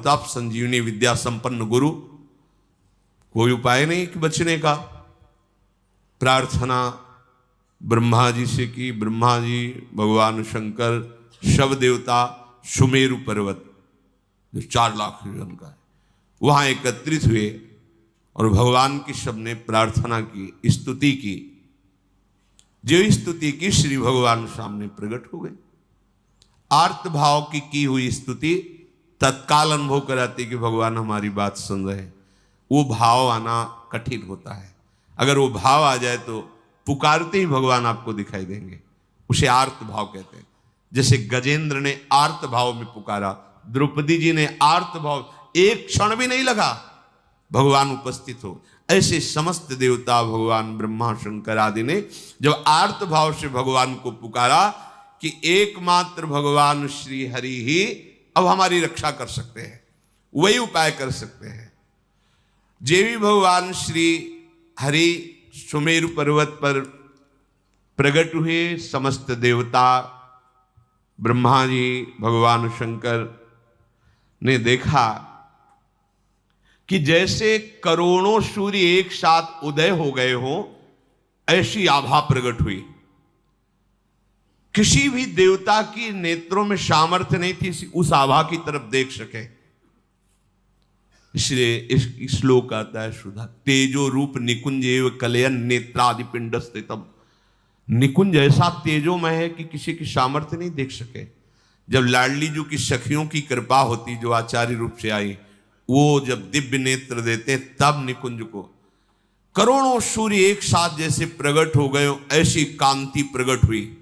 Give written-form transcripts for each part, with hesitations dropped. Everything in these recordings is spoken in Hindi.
तप संजीवनी विद्या संपन्न गुरु, कोई उपाय नहीं कि बचने का। प्रार्थना ब्रह्मा जी से की। ब्रह्मा जी, भगवान शंकर, शव देवता, सुमेरु पर्वत जो 4 लाख योजन का है, वहां एकत्रित हुए और भगवान की सबने प्रार्थना की, स्तुति की। जो स्तुति की श्री भगवान सामने प्रकट हो गए। आर्त भाव की हुई स्तुति तत्काल अनुभव कराती कि भगवान हमारी बात सुन रहे हैं। वो भाव आना कठिन होता है। अगर वो भाव आ जाए तो पुकारते ही भगवान आपको दिखाई देंगे। उसे आर्त भाव कहते हैं। जैसे गजेंद्र ने आर्त भाव में पुकारा, द्रौपदी जी ने आर्त भाव, एक क्षण भी नहीं लगा भगवान उपस्थित हो। ऐसे समस्त देवता, भगवान ब्रह्मा शंकर आदि ने जब आर्त भाव से भगवान को पुकारा कि एकमात्र भगवान श्री हरि ही अब हमारी रक्षा कर सकते हैं, वही उपाय कर सकते हैं। जे भी भगवान श्री हरि सुमेरु पर्वत पर प्रकट हुए, समस्त देवता, ब्रह्मा जी, भगवान शंकर ने देखा कि जैसे करोड़ों सूर्य एक साथ उदय हो गए हो, ऐसी आभा प्रकट हुई। किसी भी देवता की नेत्रों में सामर्थ्य नहीं थी उस आभा की तरफ देख सके। इसलिए इस श्लोक आता है सुधा, तेजो रूप निकुंज एव कलयन नेत्रादि पिंड स्थितम। निकुंज ऐसा तेजोमय है कि किसी की सामर्थ्य नहीं देख सके। जब लाडली जी की सखियों की कृपा होती, जो आचार्य रूप से आई, वो जब दिव्य नेत्र देते तब निकुंज को करोड़ों सूर्य एक साथ जैसे प्रकट हो गए, ऐसी कांति प्रकट हुई।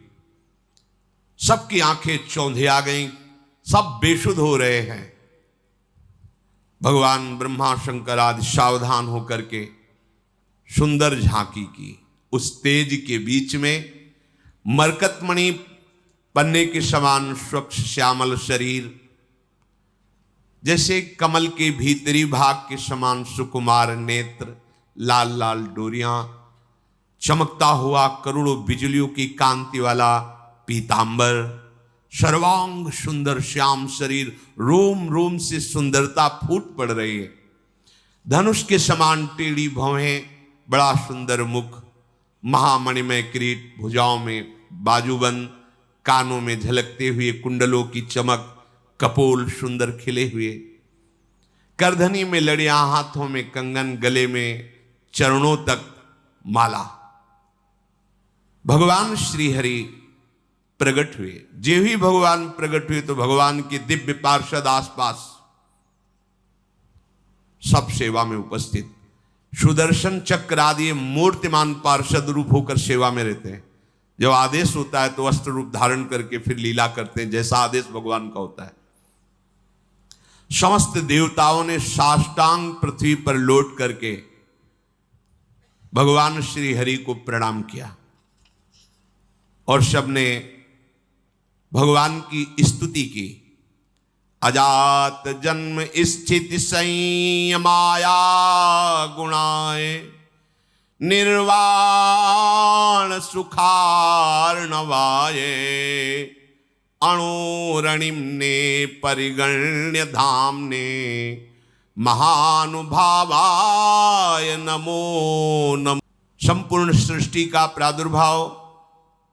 सबकी आंखें चौंधिया गईं, सब बेसुध हो रहे हैं। भगवान ब्रह्मा शंकर आदि सावधान होकर के सुंदर झांकी की। उस तेज के बीच में मरकतमणि पन्ने के समान स्वच्छ श्यामल शरीर, जैसे कमल के भीतरी भाग के समान सुकुमार नेत्र, लाल लाल डोरियां, चमकता हुआ करोड़ों बिजलियों की कांति वाला पीतांबर, सर्वांग सुंदर श्याम शरीर, रोम रोम से सुंदरता फूट पड़ रही है। धनुष के समान टेढ़ी भौहें, बड़ा सुंदर मुख, महामणिमय किरीट, भुजाओं में बाजूबंद, कानों में झलकते हुए कुंडलों की चमक, कपोल सुंदर खिले हुए, करधनी में लड़ियां, हाथों में कंगन, गले में चरणों तक माला। भगवान श्री हरि प्रकट हुए। जे ही भगवान प्रकट हुए तो भगवान के दिव्य पार्षद आसपास सब सेवा में उपस्थित, सुदर्शन चक्र आदि मूर्तिमान पार्षद रूप होकर सेवा में रहते हैं। जब आदेश होता है तो अस्त्र रूप धारण करके फिर लीला करते हैं, जैसा आदेश भगवान का होता है। समस्त देवताओं ने साष्टांग पृथ्वी पर लौट करके भगवान श्री हरि को प्रणाम किया और सबने भगवान की स्तुति की। अजात जन्म स्थिति संयमाया गुणाय, निर्वाण सुखार्णवाय, अणुरणिम्ने परिगण्य धाम्ने, महानुभावाय नमो नमः। संपूर्ण सृष्टि का प्रादुर्भाव,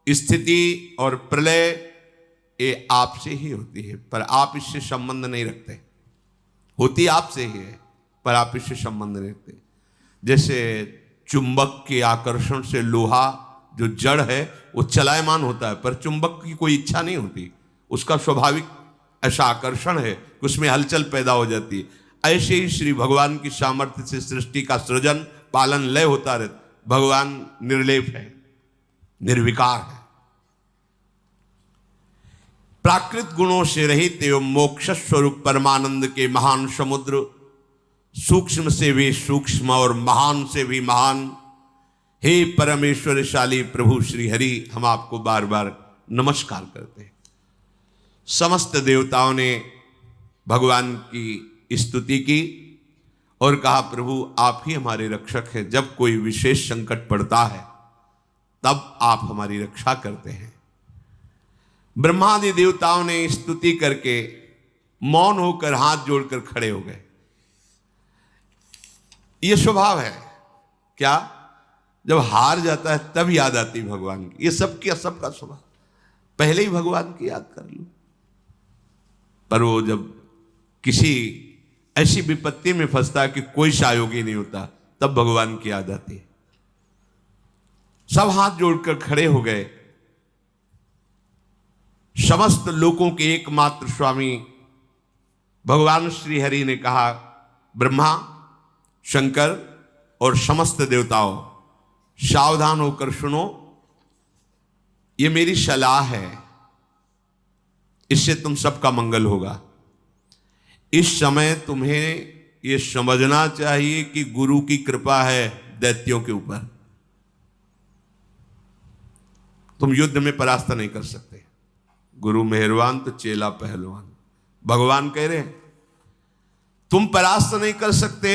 स्थिति और प्रलय ये आपसे ही होती है, पर आप इससे संबंध नहीं रखते। होती आपसे ही है पर आप इससे संबंध नहीं रखते। जैसे चुंबक के आकर्षण से लोहा जो जड़ है वो चलायमान होता है, पर चुंबक की कोई इच्छा नहीं होती, उसका स्वाभाविक ऐसा आकर्षण है कि उसमें हलचल पैदा हो जाती है। ऐसे ही श्री भगवान की सामर्थ्य से सृष्टि का सृजन, पालन, लय होता रहता। भगवान निर्लेप है, निर्विकार है, प्राकृत गुणों से रहित एवं मोक्ष स्वरूप परमानंद के महान समुद्र, सूक्ष्म से भी सूक्ष्म और महान से भी महान, हे परमेश्वरशाली प्रभु श्री हरि, हम आपको बार बार नमस्कार करते हैं। समस्त देवताओं ने भगवान की स्तुति की और कहा, प्रभु आप ही हमारे रक्षक हैं। जब कोई विशेष संकट पड़ता है तब आप हमारी रक्षा करते हैं। ब्रह्मादि देवताओं ने स्तुति करके मौन होकर हाथ जोड़कर खड़े हो गए। ये स्वभाव है क्या, जब हार जाता है तब याद आती भगवान की। ये सबका स्वभाव, पहले ही भगवान की याद कर लो। पर वो जब किसी ऐसी विपत्ति में फंसता है कि कोई सहयोगी नहीं होता, तब भगवान की याद आती है। सब हाथ जोड़कर खड़े हो गए। समस्त लोकों के एकमात्र स्वामी भगवान श्री हरि ने कहा, ब्रह्मा, शंकर और समस्त देवताओं, सावधान होकर सुनो, ये मेरी सलाह है, इससे तुम सबका मंगल होगा। इस समय तुम्हें यह समझना चाहिए कि गुरु की कृपा है दैत्यों के ऊपर। तुम युद्ध में परास्त नहीं कर सकते। गुरु मेहरबान तो चेला पहलवान। भगवान कह रहे हैं तुम परास्त नहीं कर सकते।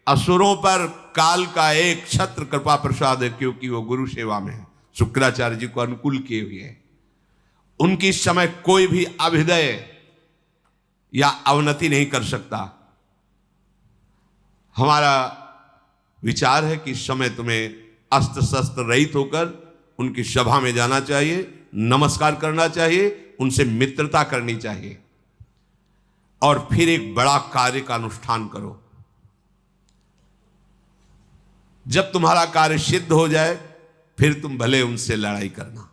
असुरों पर काल का एक छत्र कृपा प्रसाद है, क्योंकि वो गुरु सेवा में है, शुक्राचार्य जी को अनुकूल किए हुए हैं। उनकी इस समय कोई भी अभ्युदय या अवनति नहीं कर सकता। हमारा विचार है कि इस समय तुम्हें अस्त्र शस्त्र रहित होकर उनकी सभा में जाना चाहिए, नमस्कार करना चाहिए, उनसे मित्रता करनी चाहिए और फिर एक बड़ा कार्य का अनुष्ठान करो। जब तुम्हारा कार्य सिद्ध हो जाए फिर तुम भले उनसे लड़ाई करना।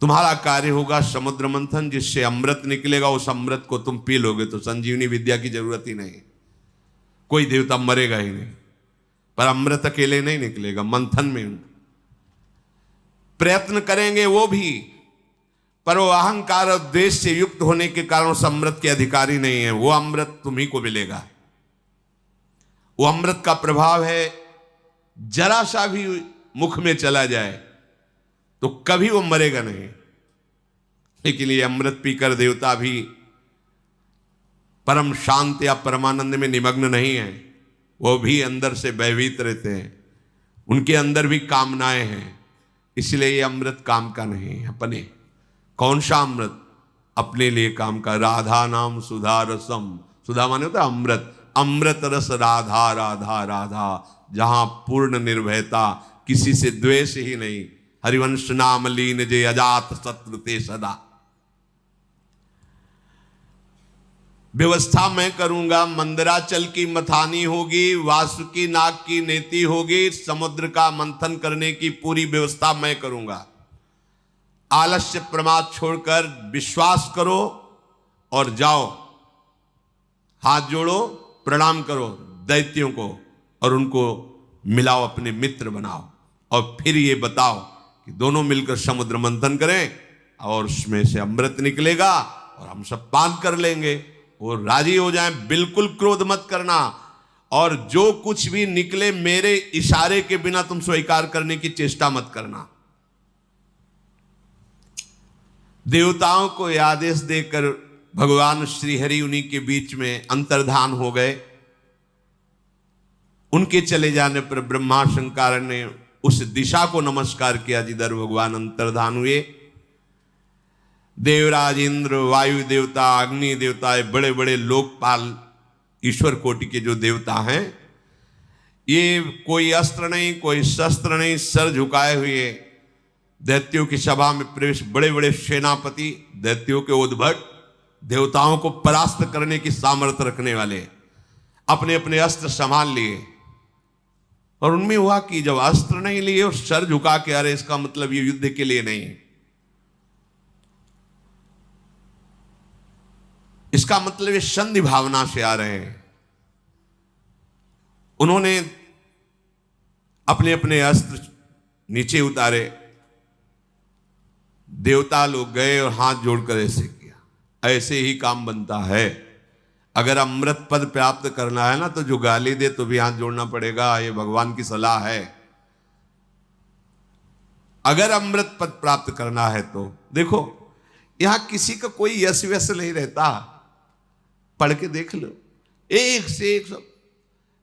तुम्हारा कार्य होगा समुद्र मंथन, जिससे अमृत निकलेगा। उस अमृत को तुम पी लोगे तो संजीवनी विद्या की जरूरत ही नहीं, कोई देवता मरेगा ही नहीं। पर अमृत अकेले नहीं निकलेगा, मंथन में प्रयत्न करेंगे वो भी, पर वो अहंकार और द्वेष से युक्त होने के कारण उस अमृत के अधिकारी नहीं है। वो अमृत तुम्ही को मिलेगा। वो अमृत का प्रभाव है, जरा सा भी मुख में चला जाए तो कभी वो मरेगा नहीं। लेकिन ये अमृत पीकर देवता भी परम शांत या परमानंद में निमग्न नहीं है, वो भी अंदर से भयभीत रहते हैं, उनके अंदर भी कामनाएं हैं। इसलिए ये अमृत काम का नहीं है अपने। कौन सा अमृत? अपने लिए काम का। राधा नाम सुधा रसम, सुधा माने होता है अमृत, अमृत रस राधा राधा राधा, जहां पूर्ण निर्भयता, किसी से द्वेष ही नहीं। हरिवंश नाम लीन जे अजात शत्रु ते सदा। व्यवस्था मैं करूंगा, मंदराचल की मथानी होगी, वासुकी नाग की नेति होगी, समुद्र का मंथन करने की पूरी व्यवस्था मैं करूंगा। आलस्य प्रमाद छोड़कर विश्वास करो और जाओ, हाथ जोड़ो, प्रणाम करो दैत्यों को और उनको मिलाओ, अपने मित्र बनाओ और फिर ये बताओ कि दोनों मिलकर समुद्र मंथन करें और उसमें से अमृत निकलेगा और हम सब पान कर लेंगे। वो राजी हो जाएं। बिल्कुल क्रोध मत करना और जो कुछ भी निकले मेरे इशारे के बिना तुम स्वीकार करने की चेष्टा मत करना। देवताओं को आदेश देकर भगवान श्री हरि उन्हीं के बीच में अंतर्धान हो गए। उनके चले जाने पर ब्रह्मा शंकर ने उस दिशा को नमस्कार किया जिधर भगवान अंतर्धान हुए। देवराज इंद्र, वायु देवता, अग्नि देवता, बड़े बड़े लोकपाल ईश्वर कोटि के जो देवता हैं, ये कोई अस्त्र नहीं, कोई शस्त्र नहीं, सर झुकाए हुए दैत्यों की सभा में प्रवेश। बड़े बड़े सेनापति, दैत्यों के उद्भट, देवताओं को परास्त करने की सामर्थ्य रखने वाले, अपने अपने अस्त्र संभाल लिए। और उनमें हुआ कि जब अस्त्र नहीं लिए और सर झुका के आ रहे, इसका मतलब ये युद्ध के लिए नहीं, इसका मतलब ये संधि भावना से आ रहे हैं। उन्होंने अपने अपने अस्त्र नीचे उतारे। देवता लोग गए और हाथ जोड़कर ऐसे किया। ऐसे ही काम बनता है। अगर अमृत पद प्राप्त करना है ना, तो जो गाली दे तो भी हाथ जोड़ना पड़ेगा। ये भगवान की सलाह है। अगर अमृत पद प्राप्त करना है तो देखो, यहां किसी का कोई यश व्यस नहीं रहता। पढ़ के देख लो, एक से एक सब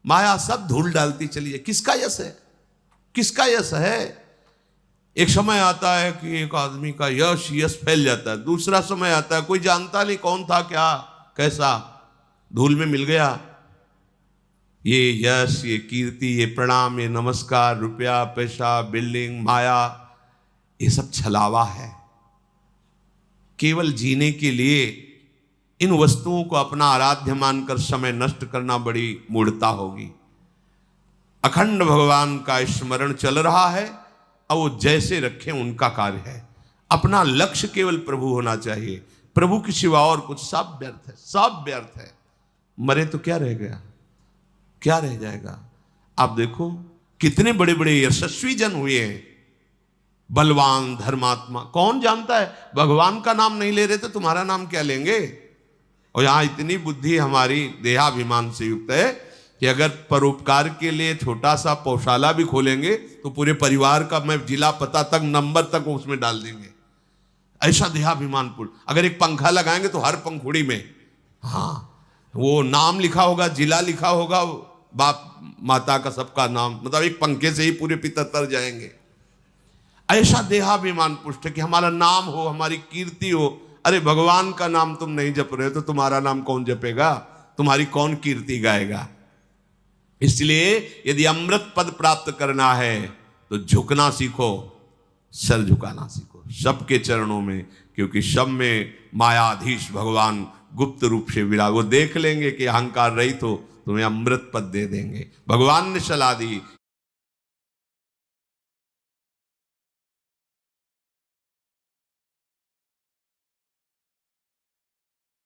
माया सब धूल डालती चली है। किसका यश है? किसका यश है? एक समय आता है कि एक आदमी का यश यश फैल जाता है, दूसरा समय आता है कोई जानता नहीं कौन था, क्या कैसा, धूल में मिल गया। ये यश, ये कीर्ति, ये प्रणाम, ये नमस्कार, रुपया पैसा, बिल्डिंग, माया, ये सब छलावा है। केवल जीने के लिए इन वस्तुओं को अपना आराध्य मानकर समय नष्ट करना बड़ी मूढ़ता होगी। अखंड भगवान का स्मरण चल रहा है और वो जैसे रखें उनका कार्य है। अपना लक्ष्य केवल प्रभु होना चाहिए, प्रभु की सिवा और कुछ सब व्यर्थ है, सब व्यर्थ है। मरे तो क्या रह गया, क्या रह जाएगा। आप देखो कितने बड़े बड़े यशस्वी जन हुए हैं, बलवान, धर्मात्मा, कौन जानता है भगवान का नाम नहीं ले रहे तो तुम्हारा नाम क्या लेंगे। और यहां इतनी बुद्धि हमारी देहाभिमान से युक्त है कि अगर परोपकार के लिए छोटा सा पौशाला भी खोलेंगे तो पूरे परिवार का मैं जिला पता तक नंबर तक उसमें डाल देंगे, ऐसा देहाभिमानपूर्ण। अगर एक पंखा लगाएंगे तो हर पंखुड़ी में वो नाम लिखा होगा, जिला लिखा होगा, बाप माता का सबका नाम, मतलब एक पंखे से ही पूरे पितर तर जाएंगे। ऐसा देहाभिमान पुष्ट है कि हमारा नाम हो, हमारी कीर्ति हो। अरे भगवान का नाम तुम नहीं जप रहे तो तुम्हारा नाम कौन जपेगा, तुम्हारी कौन कीर्ति गाएगा। इसलिए यदि अमृत पद प्राप्त करना है तो झुकना सीखो, सर झुकाना सीखो सबके चरणों में, क्योंकि सब में मायाधीश भगवान गुप्त रूप से विराज। वो देख लेंगे कि अहंकार रहित हो, तुम्हें अमृत पद दे देंगे। भगवान ने सलाह दी,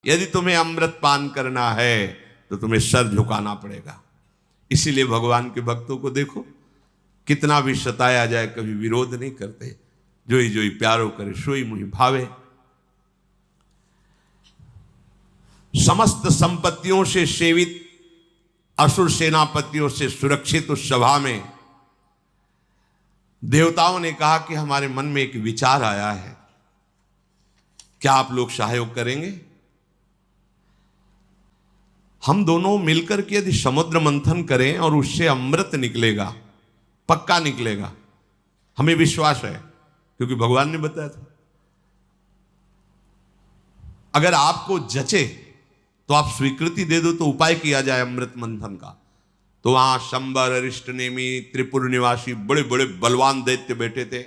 यदि तुम्हें अमृत पान करना है तो तुम्हें सर झुकाना पड़ेगा। इसीलिए भगवान के भक्तों को देखो, कितना भी सताया जाए कभी विरोध नहीं करते। जोई जोई प्यारो करे सोई मुहि भावे। समस्त संपत्तियों से सेवित असुर सेनापतियों से सुरक्षित उस सभा में देवताओं ने कहा कि हमारे मन में एक विचार आया है, क्या आप लोग सहयोग करेंगे। हम दोनों मिलकर के यदि समुद्र मंथन करें और उससे अमृत निकलेगा, पक्का निकलेगा, हमें विश्वास है क्योंकि भगवान ने बताया था। अगर आपको जचे तो आप स्वीकृति दे दो तो उपाय किया जाए अमृत मंथन का। तो वहां शंबर, अरिष्ट नेमी, त्रिपुर निवासी बड़े बड़े बलवान दैत्य बैठे थे।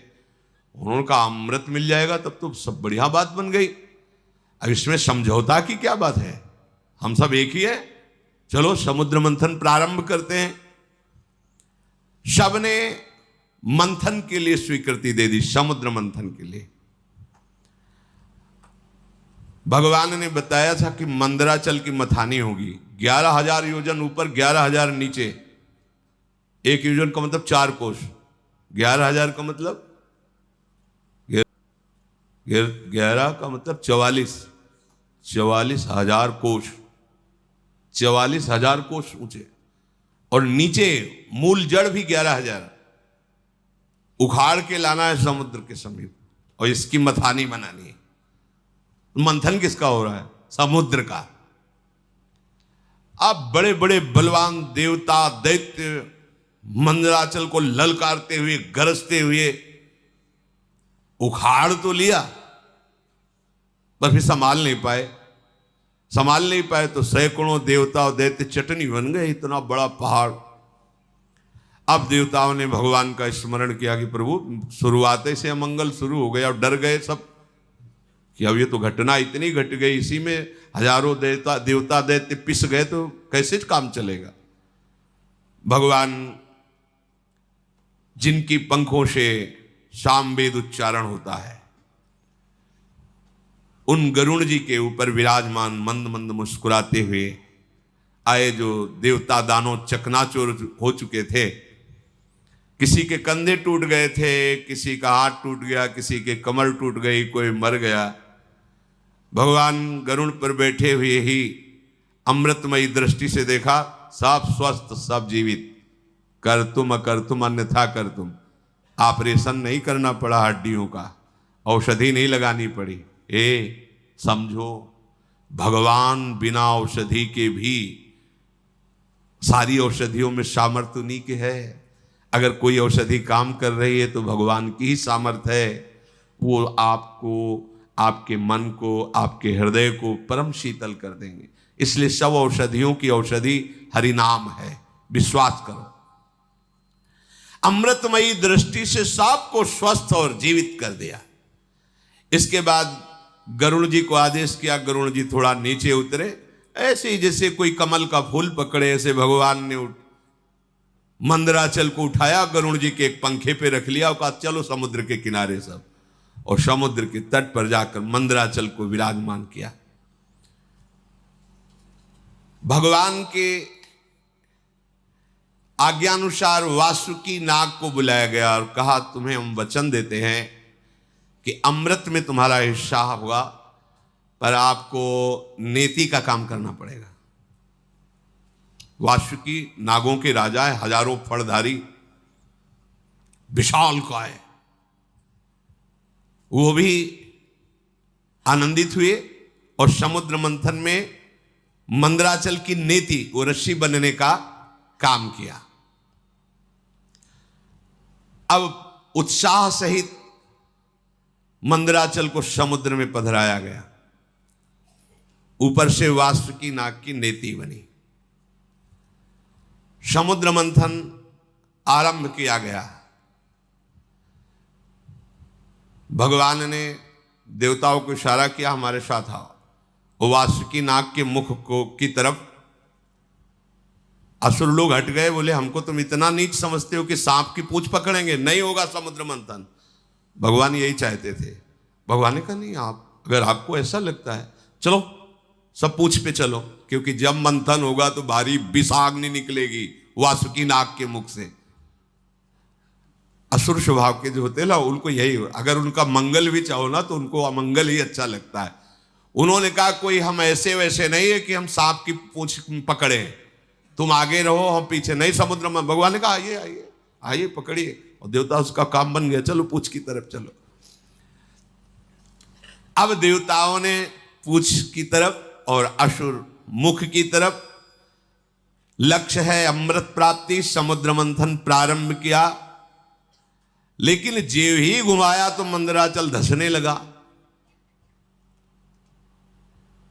उन्होंने कहा अमृत मिल जाएगा तब तो सब बढ़िया बात बन गई। अब इसमें समझौता की क्या बात है, हम सब एक ही है, चलो समुद्र मंथन प्रारंभ करते हैं। सबने मंथन के लिए स्वीकृति दे दी, समुद्र मंथन के लिए। भगवान ने बताया था कि मंदराचल की मथानी होगी, 11,000 योजन ऊपर, 11,000 नीचे। एक योजन का मतलब 4 कोस, 11,000 का मतलब 11 का मतलब 44,000 कोस, 44,000 कोस ऊंचे। और नीचे मूल जड़ भी 11,000 उखाड़ के लाना है समुद्र के समीप, और इसकी मथानी बनानी है। मंथन किसका हो रहा है, समुद्र का। अब बड़े बड़े बलवान देवता दैत्य मंदराचल को ललकारते हुए, गरजते हुए उखाड़ तो लिया पर फिर संभाल नहीं पाए तो सैकड़ों देवता और दैत्य चटनी बन गए, इतना बड़ा पहाड़। अब देवताओं ने भगवान का स्मरण किया कि प्रभु शुरुआत से अमंगल शुरू हो गया, और डर गए सब कि अब ये तो घटना इतनी घट गई, इसी में हजारों देवता दैत्य पिस गए तो कैसे काम चलेगा। भगवान जिनकी पंखों से सामवेद उच्चारण होता है, उन गरुण जी के ऊपर विराजमान मंद मंद मुस्कुराते हुए आए जो देवता दानों चकनाचूर हो चुके थे। किसी के कंधे टूट गए थे, किसी का हाथ टूट गया, किसी के कमर टूट गई, कोई मर गया। भगवान गरुड़ पर बैठे हुए ही अमृतमयी दृष्टि से देखा, सब स्वस्थ, सब जीवित, कर तुम अकर तुम अन्यथा कर तुम। ऑपरेशन नहीं करना पड़ा हड्डियों का, औषधि नहीं लगानी पड़ी। समझो भगवान बिना औषधि के भी सारी औषधियों में सामर्थ्य उन्हीं के है। अगर कोई औषधि काम कर रही है तो भगवान की ही सामर्थ्य है, वो आपको, आपके मन को, आपके हृदय को परम शीतल कर देंगे। इसलिए सब औषधियों की औषधि हरिनाम है, विश्वास करो। अमृतमयी दृष्टि से सबको स्वस्थ और जीवित कर दिया। इसके बाद गरुड़ जी को आदेश किया, गरुड़ जी थोड़ा नीचे उतरे, ऐसे ही जैसे कोई कमल का फूल पकड़े, ऐसे भगवान ने मंदराचल को उठाया, गरुड़ जी के एक पंखे पे रख लिया और कहा चलो समुद्र के किनारे सब, और समुद्र के तट पर जाकर मंदराचल को विराजमान किया। भगवान के आज्ञानुसार वासुकी नाग को बुलाया गया और कहा तुम्हें हम वचन देते हैं कि अमृत में तुम्हारा हिस्सा होगा, पर आपको नेति का काम करना पड़ेगा। वासुकी नागों के राजा है, हजारों फड़धारी, विशाल काय, वो भी आनंदित हुए और समुद्र मंथन में मंदराचल की नेति, वो रस्सी बनने का काम किया। अब उत्साह सहित मंदराचल को समुद्र में पधराया गया, ऊपर से वासुकी नाग की नेति बनी। समुद्र मंथन आरंभ किया गया। भगवान ने देवताओं को इशारा किया हमारे साथ आओ, वो वासुकी नाग के मुख को की तरफ असुर लोग हट गए, बोले हमको तुम इतना नीच समझते हो कि सांप की पूंछ पकड़ेंगे, नहीं होगा समुद्र मंथन। भगवान यही चाहते थे। भगवान ने कहा नहीं, आप अगर आपको ऐसा लगता है चलो सब पूंछ पे चलो, क्योंकि जब मंथन होगा तो भारी विषाग्नि निकलेगी वासुकी नाग के मुख से। असुर स्वभाव के जो होते हैं ना, उनको यही, अगर उनका मंगल भी चाहो ना तो उनको अमंगल ही अच्छा लगता है। उन्होंने कहा कोई हम ऐसे वैसे नहीं है कि हम सांप की पूंछ पकड़े, तुम आगे रहो हम पीछे, नहीं समुद्र में। भगवान ने कहा आइए आइए आइए पकड़िए, और देवता उसका काम बन गया, चलो पूंछ की तरफ चलो। अब देवताओं ने पूंछ की तरफ और असुर मुख की तरफ, लक्ष्य है अमृत प्राप्ति, समुद्र मंथन प्रारंभ किया। लेकिन जेव ही घुमाया तो मंदराचल धसने लगा।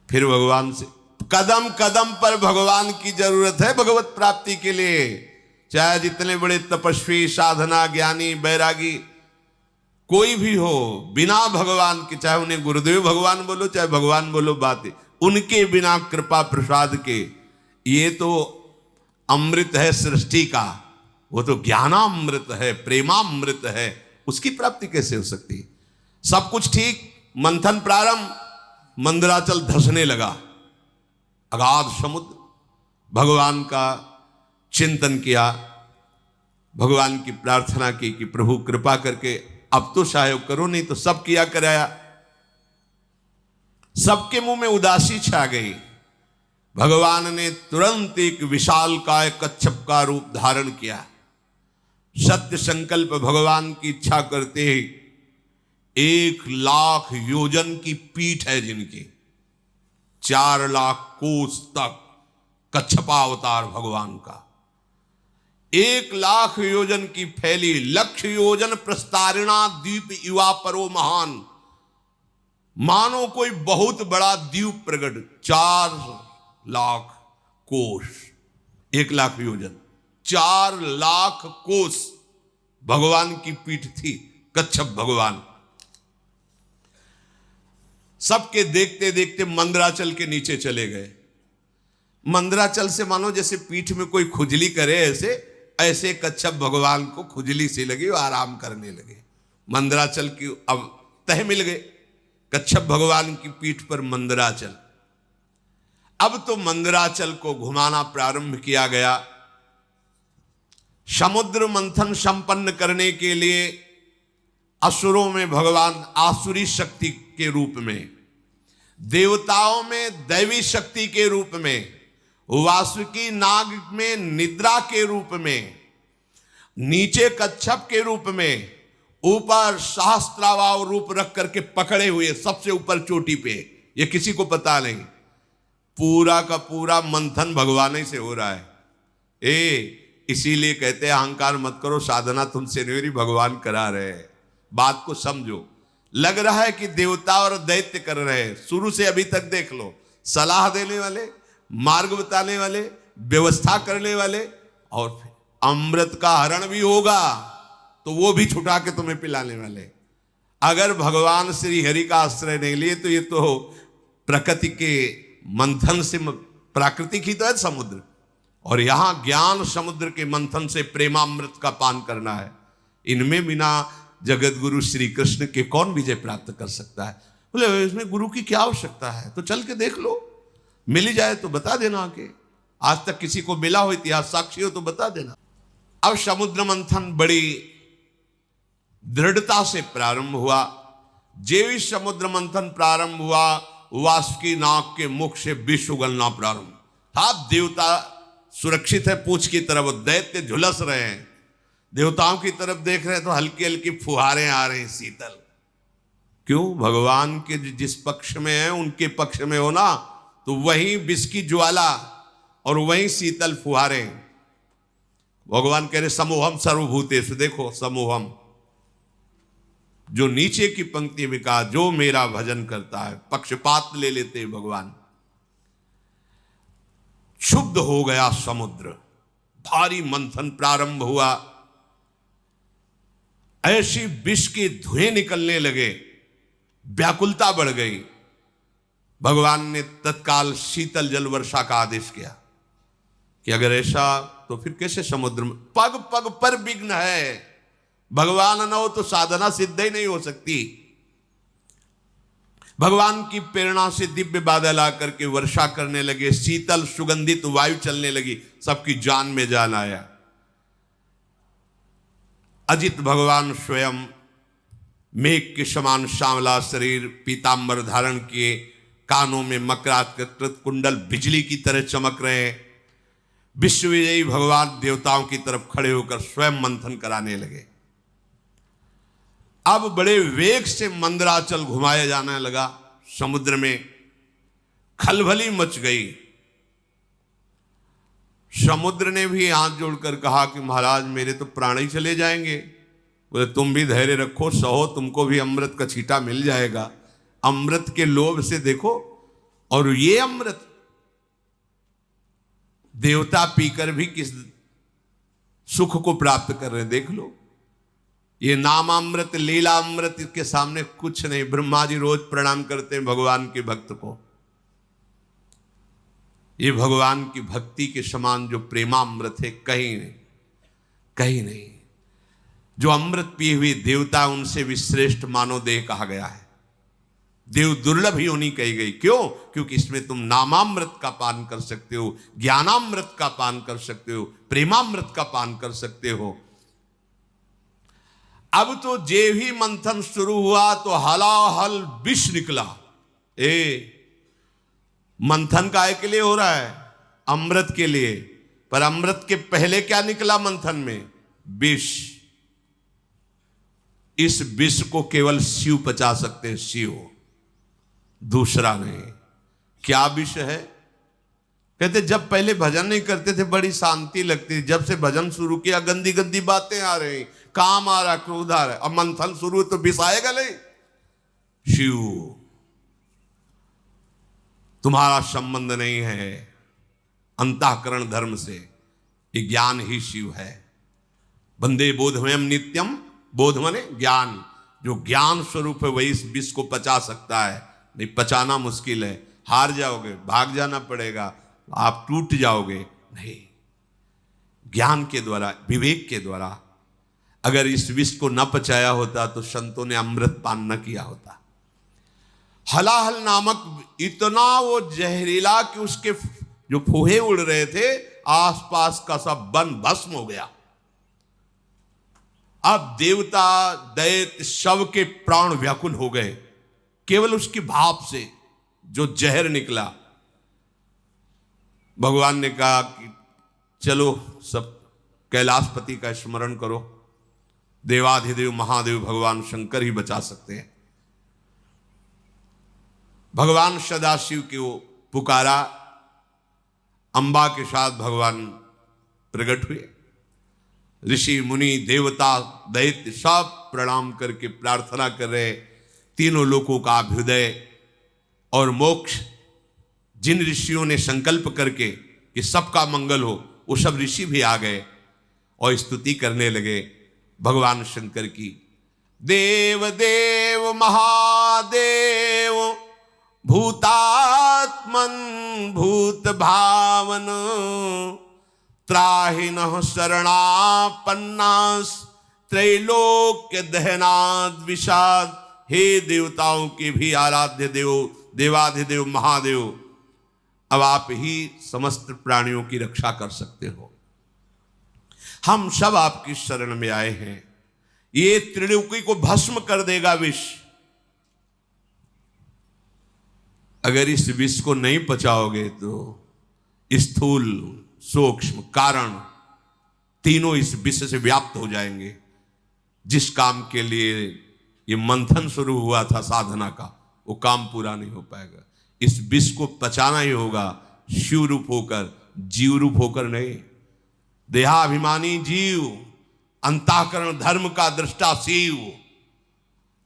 फिर भगवान से कदम कदम पर भगवान की जरूरत है भगवत प्राप्ति के लिए। चाहे जितने बड़े तपस्वी, साधना, ज्ञानी, बैरागी कोई भी हो, बिना भगवान के, चाहे उन्हें गुरुदेव भगवान बोलो चाहे भगवान बोलो, बातें उनके बिना कृपा प्रसाद के, ये तो अमृत है सृष्टि का, वो तो ज्ञानामृत है, प्रेमामृत है, उसकी प्राप्ति कैसे हो सकती? सब कुछ ठीक, मंथन प्रारंभ, मंदराचल धसने लगा। अगाध समुद्र। भगवान का चिंतन किया, भगवान की प्रार्थना की कि प्रभु कृपा करके अब तो सहयोग करो, नहीं तो सब किया कराया। सबके मुंह में उदासी छा गई। भगवान ने तुरंत एक विशालकाय कच्छप का रूप धारण किया। सत्य संकल्प भगवान की इच्छा करते ही 1,00,000 योजन की पीठ है जिनकी, 4,00,000 कोस तक कच्छपावतार भगवान का, 1,00,000 योजन की फैली, 1,00,000 योजन प्रस्तारिणा द्वीप युवा परो महान, मानो कोई बहुत बड़ा द्वीप प्रकट, 4,00,000 कोस, 1,00,000 योजन, 4,00,000 कोस भगवान की पीठ थी, कच्छप भगवान। सबके देखते देखते मंदराचल के नीचे चले गए। मंदराचल से मानो जैसे पीठ में कोई खुजली करे, ऐसे ऐसे कच्छप भगवान को खुजली सी लगी और आराम करने लगे। मंदराचल की अब तह मिल गए, कच्छप भगवान की पीठ पर मंदराचल। अब तो मंदराचल को घुमाना प्रारंभ किया गया। समुद्र मंथन संपन्न करने के लिए असुरों में भगवान आसुरी शक्ति के रूप में, देवताओं में दैवी शक्ति के रूप में, वासुकी नाग में निद्रा के रूप में, नीचे कच्छप के रूप में, ऊपर सहस्त्रावाव रूप रख करके पकड़े हुए सबसे ऊपर चोटी पे, ये किसी को पता नहीं। पूरा का पूरा मंथन भगवान ही से हो रहा है। इसीलिए कहते हैं अहंकार मत करो, साधना तुमसे नहीं हो रही, भगवान करा रहे हैं। बात को समझो। लग रहा है कि देवता और दैत्य कर रहे हैं, शुरू से अभी तक देख लो, सलाह देने वाले, मार्ग बताने वाले, व्यवस्था करने वाले, और फिर अमृत का हरण भी होगा तो वो भी छुटा के तुम्हें पिलाने वाले। अगर भगवान श्री हरि का आश्रय नहीं लिए तो ये तो प्रकृति के मंथन से, प्राकृतिक ही तो है समुद्र, और यहां ज्ञान समुद्र के मंथन से प्रेमामृत का पान करना है। इनमें बिना जगत गुरु श्री कृष्ण के कौन विजय प्राप्त कर सकता है? बोले इसमें गुरु की क्या आवश्यकता है? तो चल के देख लो, मिल जाए तो बता देना आके। आज तक किसी को मिला हो, इतिहास साक्षी हो तो बता देना। अब समुद्र मंथन बड़ी दृढ़ता से प्रारंभ हुआ। जेवी समुद्र मंथन प्रारंभ हुआ, वासुकी नाग के मुख से विष उगलना प्रारंभ। सात देवता सुरक्षित है पूंछ की तरफ, दैत्य झुलस रहे हैं। देवताओं की तरफ देख रहे हैं तो हल्की हल्की फुहारें आ रही हैं शीतल। क्यों? भगवान के जिस पक्ष में है उनके पक्ष में हो ना, तो वहीं विष की ज्वाला और वहीं शीतल फुहारें। भगवान कह रहे समूहम सर्वभूतेषु, देखो समूहम, जो नीचे की पंक्ति में कहा जो मेरा भजन करता है, पक्षपात ले लेते हैं भगवान। क्षुब्ध हो गया समुद्र, भारी मंथन प्रारंभ हुआ। ऐसी विष के धुएं निकलने लगे, व्याकुलता बढ़ गई। भगवान ने तत्काल शीतल जल वर्षा का आदेश किया कि अगर ऐसा तो फिर कैसे समुद्र में, पग पग पर विघ्न है, भगवान न हो तो साधना सिद्ध ही नहीं हो सकती। भगवान की प्रेरणा से दिव्य बादल आकर के वर्षा करने लगे, शीतल सुगंधित वायु चलने लगी, सबकी जान में जान आया। अजित भगवान स्वयं मेघ के समान सांवला शरीर, पीतांबर धारण किए, कानों में मकराकृत कुंडल बिजली की तरह चमक रहे हैं। विश्व विजयी भगवान देवताओं की तरफ खड़े होकर स्वयं मंथन कराने लगे। अब बड़े वेग से मंदराचल घुमाया जाने लगा। समुद्र में खलबली मच गई। समुद्र ने भी हाथ जोड़कर कहा कि महाराज मेरे तो प्राण ही चले जाएंगे। बोले तुम भी धैर्य रखो, सहो, तुमको भी अमृत का छींटा मिल जाएगा। अमृत के लोभ से देखो, और ये अमृत देवता पीकर भी किस सुख को प्राप्त कर रहे हैं, देख लो। ये नामामृत, लीला अमृत, इसके सामने कुछ नहीं। ब्रह्मा जी रोज प्रणाम करते हैं भगवान के भक्त को। ये भगवान की भक्ति के समान जो प्रेमामृत है, कहीं नहीं, कहीं नहीं। जो अमृत पिए हुए देवता, उनसे भी श्रेष्ठ मानव देह कहा गया है। देव दुर्लभ ही होनी कही गई। क्यों? क्योंकि इसमें तुम नामामृत का पान कर सकते हो, ज्ञानामृत का पान कर सकते हो, प्रेमामृत का पान कर सकते हो। अब तो जे ही मंथन शुरू हुआ तो हलाहल विष निकला। मंथन काय के लिए हो रहा है? अमृत के लिए। पर अमृत के पहले क्या निकला मंथन में? विष। इस विष को केवल शिव पचा सकते हैं, शिव, दूसरा नहीं। क्या विष है? कहते जब पहले भजन नहीं करते थे बड़ी शांति लगती, जब से भजन शुरू किया गंदी गंदी बातें आ रही, काम आ रहा, क्रोध आ रहा। अब मंथन शुरू तो विष आएगा नहीं। शिव, तुम्हारा संबंध नहीं है अंतःकरण धर्म से, ये ज्ञान ही शिव है। बंदे बोधमयम नित्यम, बोध माने ज्ञान। जो ज्ञान स्वरूप है वही इस विष को पचा सकता है, नहीं पचाना मुश्किल है। हार जाओगे, भाग जाना पड़ेगा, आप टूट जाओगे। नहीं, ज्ञान के द्वारा, विवेक के द्वारा। अगर इस विष को न पचाया होता तो संतों ने अमृत पान न किया होता। हलाहल नामक इतना वो जहरीला कि उसके जो फूहे उड़ रहे थे, आसपास का सब वन भस्म हो गया। अब देवता दैत्य शव के प्राण व्याकुल हो गए केवल उसकी भाप से जो जहर निकला। भगवान ने कहा कि चलो सब कैलाशपति का स्मरण करो, देवाधिदेव महादेव भगवान शंकर ही बचा सकते हैं। भगवान सदाशिव को पुकारा, अंबा के साथ भगवान प्रकट हुए। ऋषि मुनि देवता दैत्य सब प्रणाम करके प्रार्थना कर रहे। तीनों लोकों का अभ्युदय और मोक्ष जिन ऋषियों ने संकल्प करके कि सबका मंगल हो, वो सब ऋषि भी आ गए और स्तुति करने लगे भगवान शंकर की। देव देव महादेव भूतात्मन भूत भावन त्राहिनः शरणापन्नास त्रैलोक्य दहनाद विषाद। हे देवताओं के भी आराध्य देव, देवाधिदेव महादेव, अब आप ही समस्त प्राणियों की रक्षा कर सकते हो। हम सब आपकी शरण में आए हैं। ये त्रिलोकी को भस्म कर देगा विष। अगर इस विष को नहीं पचाओगे तो स्थूल सूक्ष्म कारण तीनों इस विष से व्याप्त हो जाएंगे। जिस काम के लिए ये मंथन शुरू हुआ था साधना का, वो काम पूरा नहीं हो पाएगा। इस विष को पचाना ही होगा, शिव रूप होकर, जीव रूप होकर नहीं। देहाभिमानी जीव, अंतःकरण धर्म का दृष्टा शिव।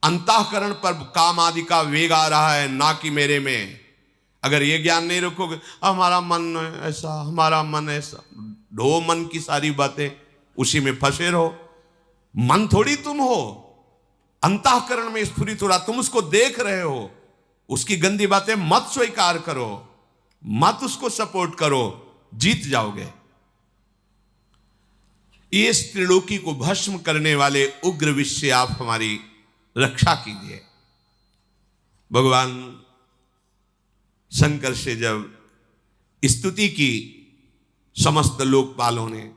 अंतःकरण पर काम आदि का वेग आ रहा है, ना कि मेरे में। अगर ये ज्ञान नहीं रखोगे, हमारा मन ऐसा, हमारा मन ऐसा, ढो मन की सारी बातें, उसी में फंसे रहो। मन थोड़ी तुम हो, अंतःकरण में स्फुरित हो रहा, तुम उसको देख रहे हो। उसकी गंदी बातें मत स्वीकार करो, मत उसको सपोर्ट करो, जीत जाओगे। ये त्रिलोकी को भस्म करने वाले उग्र विष से आप हमारी रक्षा कीजिए। भगवान शंकर से जब स्तुति की समस्त लोकपालों ने,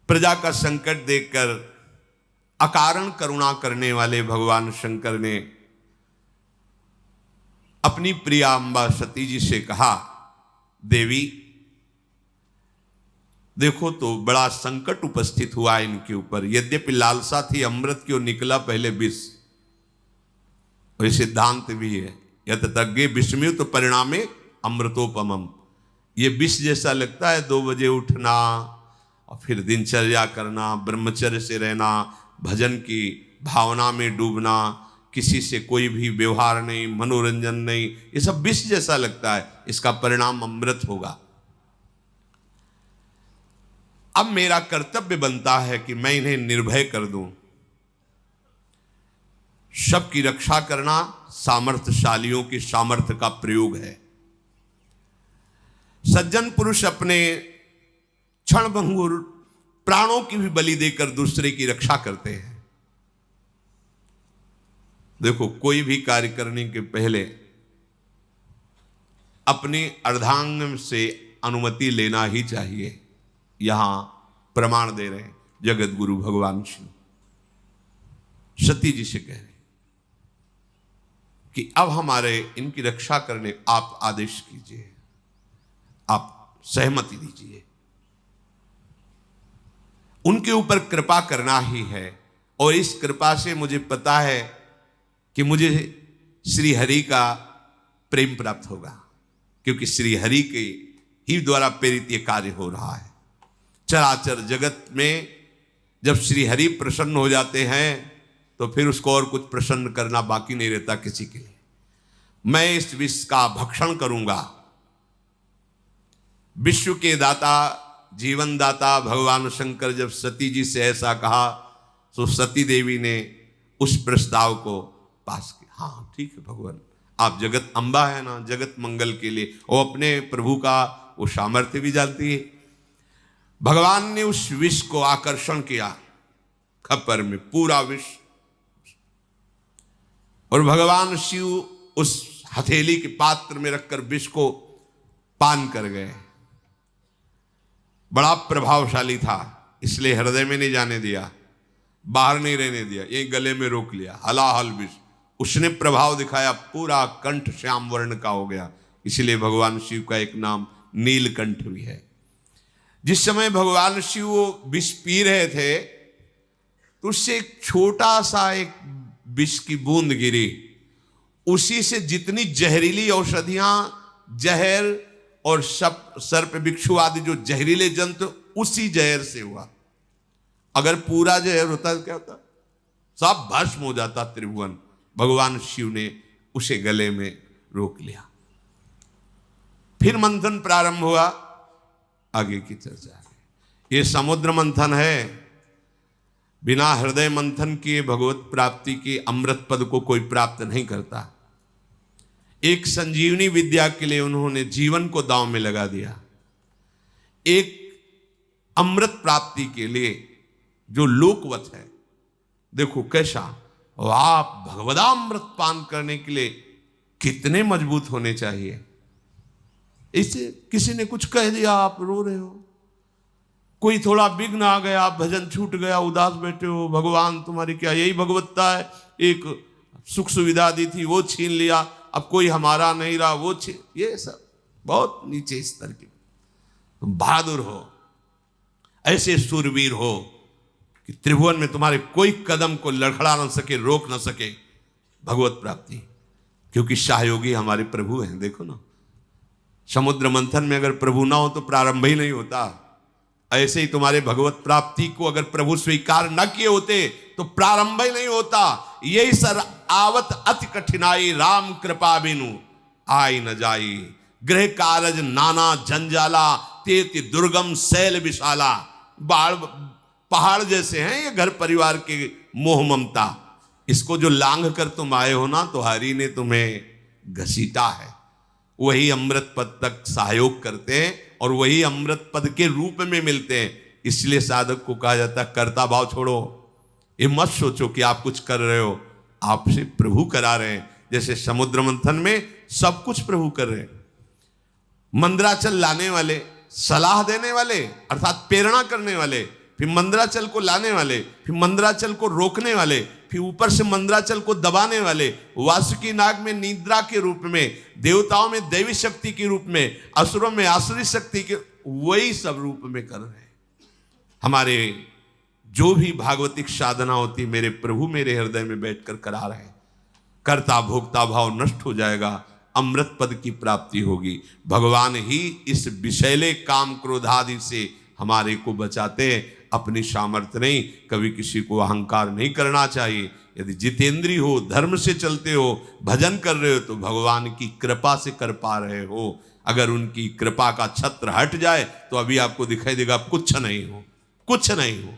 प्रजा का संकट देखकर अकारण करुणा करने वाले भगवान शंकर ने अपनी प्रिया अंबा सती जी से कहा, देवी देखो तो बड़ा संकट उपस्थित हुआ इनके ऊपर। यद्यपि लालसा थी अमृत की, और निकला पहले विष। और ये सिद्धांत भी है, यत तज्ञे विषम्यु तो परिणामे अमृतोपमम। ये विष जैसा लगता है, 2 बजे उठना और फिर दिनचर्या करना, ब्रह्मचर्य से रहना, भजन की भावना में डूबना, किसी से कोई भी व्यवहार नहीं, मनोरंजन नहीं, ये सब विष जैसा लगता है। इसका परिणाम अमृत होगा। अब मेरा कर्तव्य बनता है कि मैं इन्हें निर्भय कर दूं। सबकी रक्षा करना सामर्थ्यशालियों की सामर्थ्य का प्रयोग है। सज्जन पुरुष अपने क्षणभंगुर प्राणों की भी बलि देकर दूसरे की रक्षा करते हैं। देखो, कोई भी कार्य करने के पहले अपने अर्धांग से अनुमति लेना ही चाहिए। यहां प्रमाण दे रहे हैं जगत गुरु भगवान शिव, सती जी से कह रहे कि अब हमारे इनकी रक्षा करने आप आदेश कीजिए, आप सहमति दीजिए। उनके ऊपर कृपा करना ही है, और इस कृपा से मुझे पता है कि मुझे श्री हरि का प्रेम प्राप्त होगा, क्योंकि श्री हरि के ही द्वारा प्रेरित ये कार्य हो रहा है। चराचर जगत में जब श्री हरि प्रसन्न हो जाते हैं तो फिर उसको और कुछ प्रसन्न करना बाकी नहीं रहता किसी के लिए। मैं इस विष का भक्षण करूंगा। विश्व के दाता, जीवन दाता भगवान शंकर जब सती जी से ऐसा कहा तो सती देवी ने उस प्रस्ताव को पास किया। हाँ ठीक है भगवान, आप जगत अम्बा है ना, जगत मंगल के लिए, वो अपने प्रभु का वो सामर्थ्य भी जानती है। भगवान ने उस विष को आकर्षण किया खप्पर में, पूरा विष, और भगवान शिव उस हथेली के पात्र में रखकर विष को पान कर गए। बड़ा प्रभावशाली था, इसलिए हृदय में नहीं जाने दिया, बाहर नहीं रहने दिया, यही गले में रोक लिया। हलाहल विष उसने प्रभाव दिखाया, पूरा कंठ श्याम वर्ण का हो गया। इसलिए भगवान शिव का एक नाम नीलकंठ भी है। जिस समय भगवान शिव वो विष पी रहे थे तो उससे एक छोटा सा एक विष की बूंद गिरी, उसी से जितनी जहरीली औषधियां, जहर और सर्प बिच्छू आदि जो जहरीले जंतु, उसी जहर से हुआ। अगर पूरा जहर होता तो क्या होता, सब भस्म हो जाता त्रिभुवन। भगवान शिव ने उसे गले में रोक लिया। फिर मंथन प्रारंभ हुआ, आगे की चर्चा है। ये समुद्र मंथन है। बिना हृदय मंथन किए भगवत प्राप्ति के अमृत पद को कोई प्राप्त नहीं करता। एक संजीवनी विद्या के लिए उन्होंने जीवन को दांव में लगा दिया। एक अमृत प्राप्ति के लिए जो लोकवत है, देखो कैसा, और आप भगवदामृत पान करने के लिए कितने मजबूत होने चाहिए। इससे किसी ने कुछ कह दिया, आप रो रहे हो, कोई थोड़ा विघ्न आ गया, भजन छूट गया, उदास बैठे हो, भगवान तुम्हारी क्या यही भगवत्ता है, एक सुख सुविधा दी थी वो छीन लिया, अब कोई हमारा नहीं रहा वो छीन, ये सब बहुत नीचे स्तर के। तुम बहादुर हो, ऐसे सूरवीर हो कि त्रिभुवन में तुम्हारे कोई कदम को लड़खड़ा न सके, रोक न सके भगवत प्राप्ति, क्योंकि सहयोगी हमारे प्रभु हैं। देखो ना, समुद्र मंथन में अगर प्रभु ना हो तो प्रारंभ ही नहीं होता। ऐसे ही तुम्हारे भगवत प्राप्ति को अगर प्रभु स्वीकार न किए होते तो प्रारंभ ही नहीं होता। यही सर आवत अति कठिनाई, राम कृपा बिनु आई न जाई, गृह कारज नाना जंजाला, तेति दुर्गम शैल विशाला। बाढ़ पहाड़ जैसे हैं ये घर परिवार के मोह ममता, इसको जो लांघ कर तुम आए हो ना, तो हरि ने तुम्हें घसीटा है। वही अमृत पद तक सहयोग करते हैं और वही अमृत पद के रूप में मिलते हैं। इसलिए साधक को कहा जाता है कर्ता भाव छोड़ो। ये मत सोचो कि आप कुछ कर रहे हो, आपसे प्रभु करा रहे हैं। जैसे समुद्र मंथन में सब कुछ प्रभु कर रहे हैं। मंदराचल लाने वाले, सलाह देने वाले अर्थात प्रेरणा करने वाले, फिर मंदराचल को लाने वाले, फिर मंदराचल को रोकने वाले, फिर ऊपर से मंदराचल को दबाने वाले, वासुकी नाग में निद्रा के रूप में, देवताओं में दैवी शक्ति के रूप में, असुरों में आसुरी शक्ति के, वही सब रूप में कर रहे हैं। हमारे जो भी भागवतिक साधना होती मेरे प्रभु मेरे हृदय में बैठकर करा रहे हैं। कर्ता भोक्ता भाव नष्ट हो जाएगा, अमृत पद की प्राप्ति होगी। भगवान ही इस विषैले काम क्रोध आदि से हमारे को बचाते हैं, अपनी सामर्थ्य नहीं। कभी किसी को अहंकार नहीं करना चाहिए। यदि जितेंद्री हो, धर्म से चलते हो, भजन कर रहे हो तो भगवान की कृपा से कर पा रहे हो। अगर उनकी कृपा का छत्र हट जाए तो अभी आपको दिखाई देगा आप कुछ नहीं हो, कुछ नहीं हो।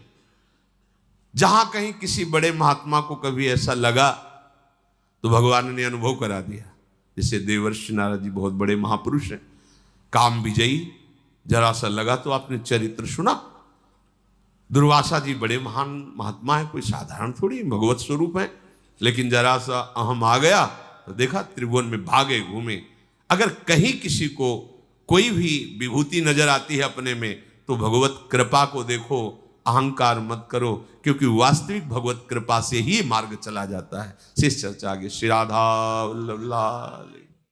जहां कहीं किसी बड़े महात्मा को कभी ऐसा लगा तो भगवान ने अनुभव करा दिया। जैसे देवर्षि नारद जी बहुत बड़े महापुरुष हैं, काम विजयी, जरा सा लगा तो आपने चरित्र सुना। दुर्वासा जी बड़े महान महात्मा है, कोई साधारण थोड़ी, भगवत स्वरूप है, लेकिन जरा सा अहम आ गया तो देखा त्रिभुवन में भागे घूमे। अगर कहीं किसी को कोई भी विभूति नजर आती है अपने में तो भगवत कृपा को देखो, अहंकार मत करो, क्योंकि वास्तविक भगवत कृपा से ही मार्ग चला जाता है। शेष चर्चा आगे। श्री राधा वल्लभ लाल।